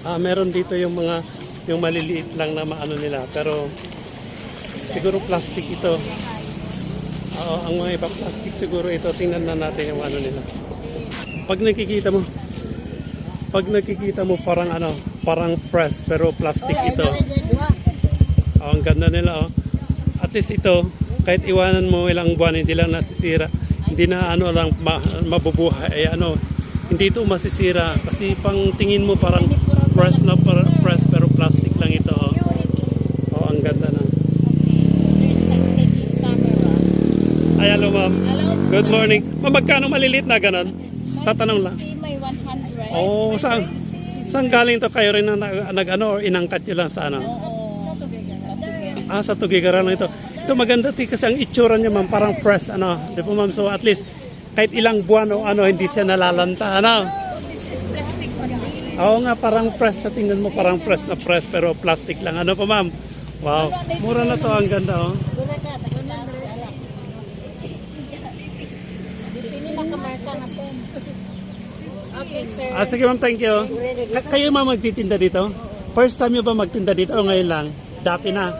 Meron dito yung maliliit lang na maano nila, pero siguro plastic ito. Ang mga ibang plastic siguro ito. Tingnan na natin yung ano nila. Pag nakikita mo parang press pero plastic ito. Ang ganda nila oh. At least ito, kahit iwanan mo ilang buwan hindi lang nasisira. Hindi na mabubuhay hindi ito masisira kasi pang tingin mo parang press pero plastic lang ito oh. Ang ganda na. Ay, hello ma'am. Good morning. Ma'am, magkano maliliit na ganon? Tatanong lang. May 100. Oh, saan galing to kayo rin or inangkat nyo lang sa ano? Sa Tugigaran lang ito. Ito maganda kasi ang itsura niya ma'am parang fresh di po ma'am, so at least kahit ilang buwan hindi siya nalalanta This is plastic only. Oo nga, parang fresh na tingnan mo, parang fresh na fresh pero plastic lang. Ano pa ma'am? Wow, mura na to, ang ganda oh. Okay, sir. Sige ma'am, thank you. Kayo ma'am magtitinda dito? First time nyo ba magtinda dito o ngayon lang? Dati na?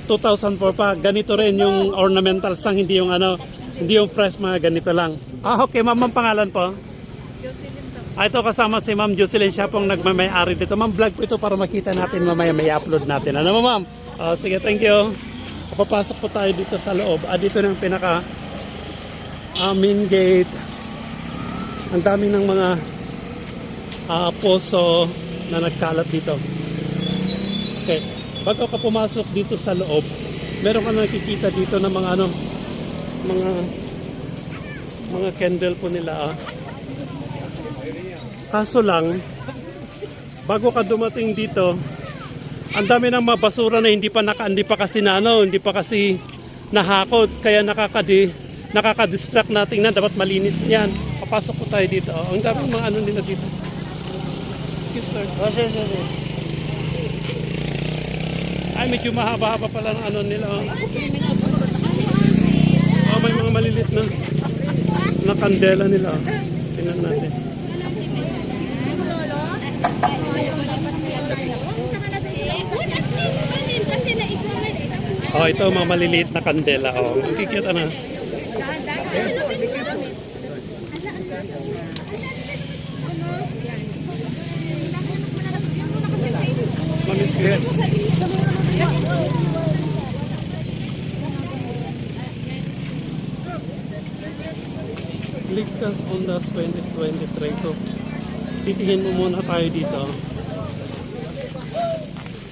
2004 pa. Ganito rin yung ornamentals lang, hindi yung fresh, mga ganito lang. Okay ma'am, ang pangalan po? Ito kasama si Ma'am Jocelyn, siya pong nagmamay-ari dito. Ma'am, vlog po ito para makita natin mamaya, may upload natin. Ano ma'am? Sige, thank you. Papasok po tayo dito sa loob. Dito na yung pinaka main gate. Ang dami ng mga poso na nagkalat dito. Okay. Bago ka pumasok dito sa loob, meron ka nakikita dito ng mga candle po nila. Kaso lang, bago ka dumating dito, ang dami ng mga basura na hindi pa kasi nahakot, kaya nakaka-distract natin na dapat malinis niyan. Papasok po tayo dito. Ang dami mga nila dito. Excuse sir. Ay, medyo mahaba-haba pala ng nila. May mga malilit na kandela nila. Tingnan natin. Ito mga maliliit na kandela. Makikita na. Mamis Chris. Ligtas Ondas 2023. So, titingin mo muna tayo dito.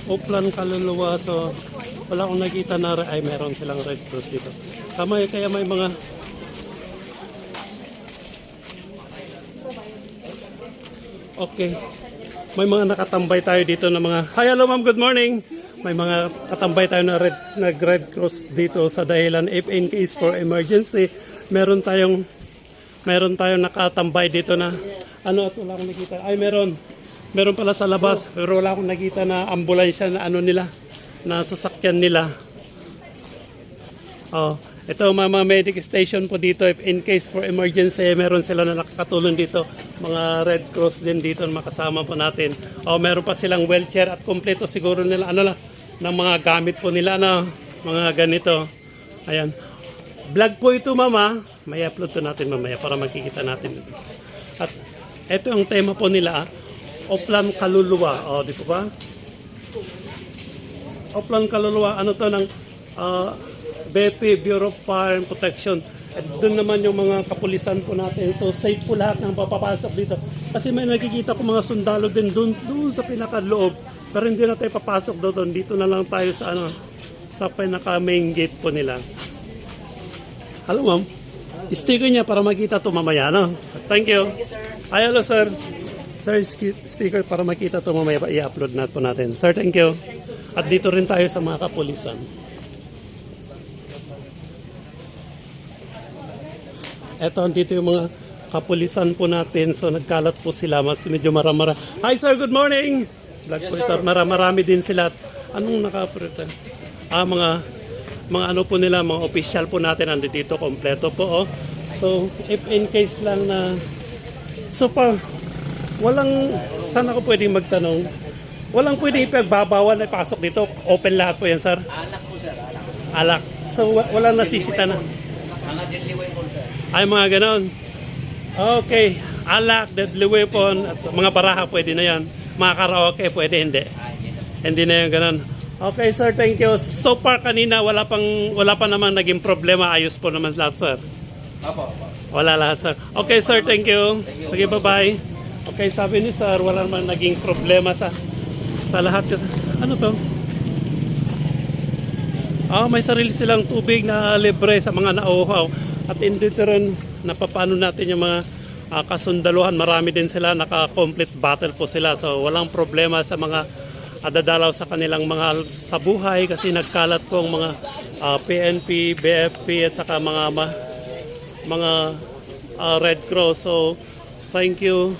Oplan Kaluluwa. So, wala akong nakita na meron silang Red Cross dito. Kaya may mga may mga nakatambay tayo dito na mga hello ma'am, good morning. May mga katambay tayo na Red Cross dito sa dahilan if in case for emergency. Meron tayong nakatambay dito na at wala akong nakita. Meron pala sa labas pero wala akong nakita na ambulansya na nila, na sasakyan nila. Ito mga medic station po dito if in case for emergency, meron sila na nakakatulong dito. Mga Red Cross din dito na makasama po natin. Meron pa silang wheelchair at kompleto siguro nila ng mga gamit po nila mga ganito. Ayan. Vlog po ito mama. May upload to natin mamaya para makikita natin. At ito ang tema po nila, Oplan Kaluluwa. Di po ba? Oplan Kaluluwa, to ng BP, Bureau of Fire and Protection. At doon naman yung mga kapulisan po natin. So safe po lahat ng papapasok dito. Kasi may nakikita ko mga sundalo din doon sa pinakaloob. Pero hindi na tayo papasok doon. Dito na lang tayo sa pinaka main gate po nila. Hello ma'am. Sticker niya para makita ito mamaya. Thank you. Ay, hello sir. Sir, sticker para makita ito mamaya. I-upload na po natin. Sir, thank you. At dito rin tayo sa mga kapulisan. Eto, dito yung mga kapulisan po natin. So, nagkalat po sila. Medyo maramara. Hi, sir. Good morning. Vlog po ito. Marami din sila. Anong nakaprita? Mga po nila, mga official po natin. Andito, kompleto po. So, if in case lang na so far, walang saan ako pwedeng magtanong? Walang pwedeng ipagbabawal na pasok dito. Open lahat po yan, sir. Alak po sir, alak. Alak. So, walang nasisita na. Mga deadly weapon sir. Ay, mga ganon. Okay. Alak, deadly weapon, at mga baraha pwede na yan. Mga karaoke pwede, hindi. Hindi na yung ganon. Okay, sir, thank you. So far kanina, wala pa namang naging problema. Ayos po naman lahat, sir. Opo. Wala lahat, sir. Okay, sir, thank you. Sige, bye-bye. Okay, sabi ni sir, wala naman naging problema sa lahat. Ano to? May sarili silang tubig na libre sa mga nauuhaw. At hindi rin napapano natin yung mga kasundaluhan. Marami din sila, naka-complete battle po sila. So, walang problema sa mga dadalaw sa kanilang mga sa buhay kasi nagkalat po ang mga PNP, BFP at saka mga Red Cross. So, thank you.